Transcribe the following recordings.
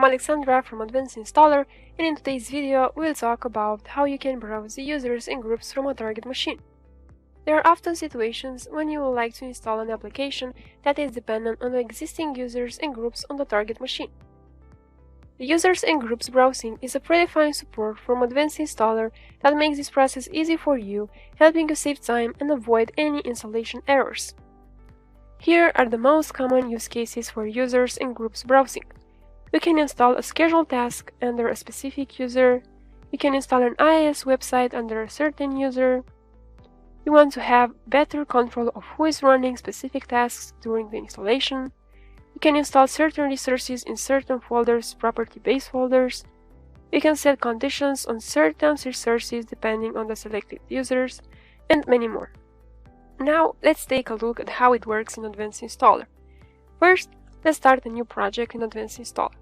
I'm Alexandra from Advanced Installer, and in today's video we'll talk about how you can browse the users and groups from a target machine. There are often situations when you would like to install an application that is dependent on the existing users and groups on the target machine. The Users and Groups browsing is a predefined support from Advanced Installer that makes this process easy for you, helping you save time and avoid any installation errors. Here are the most common use cases for Users and Groups browsing. You can install a scheduled task under a specific user. You can install an IIS website under a certain user. You want to have better control of who is running specific tasks during the installation. You can install certain resources in certain folders, property-based folders. You can set conditions on certain resources depending on the selected users, and many more. Now, let's take a look at how it works in Advanced Installer. First, let's start a new project in Advanced Installer.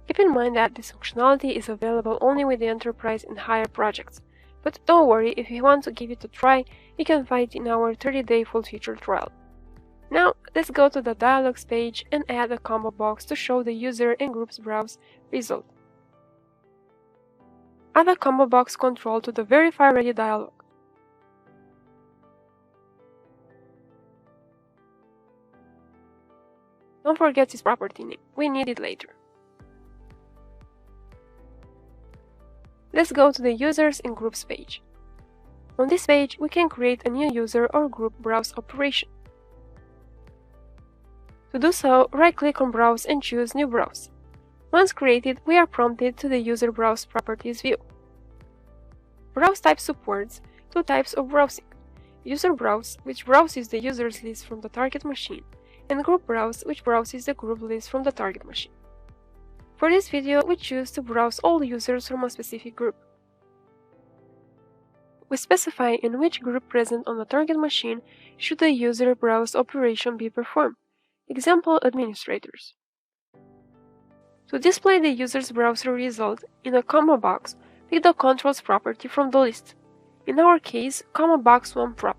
Keep in mind that this functionality is available only with the Enterprise and higher projects, but don't worry, if you want to give it a try, you can find it in our 30-day full feature trial. Now, let's go to the Dialogues page and add a ComboBox to show the User and Groups Browse result. Add a ComboBox control to the Verify Ready dialog. Don't forget this property name, we need it later. Let's go to the Users and Groups page. On this page, we can create a new user or group browse operation. To do so, right-click on Browse and choose New Browse. Once created, we are prompted to the User Browse Properties view. Browse type supports two types of browsing: User Browse, which browses the user's list from the target machine, and Group Browse, which browses the group list from the target machine. For this video, we choose to browse all users from a specific group. We specify in which group present on the target machine should the user browse operation be performed. Example, administrators. To display the user's browser result in a ComboBox, pick the controls property from the list. In our case, ComboBox 1 prop.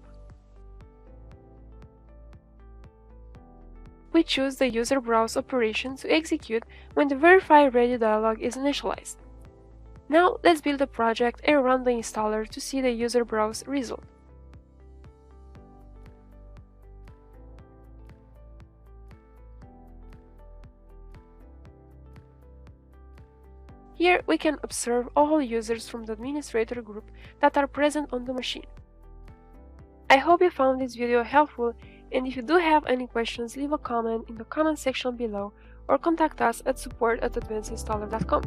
We choose the user browse operation to execute when the Verify Ready dialog is initialized. Now, let's build a project and run the installer to see the user browse result. Here, we can observe all users from the administrator group that are present on the machine. I hope you found this video helpful, and if you do have any questions, leave a comment in the comment section below or contact us at support@advancedinstaller.com.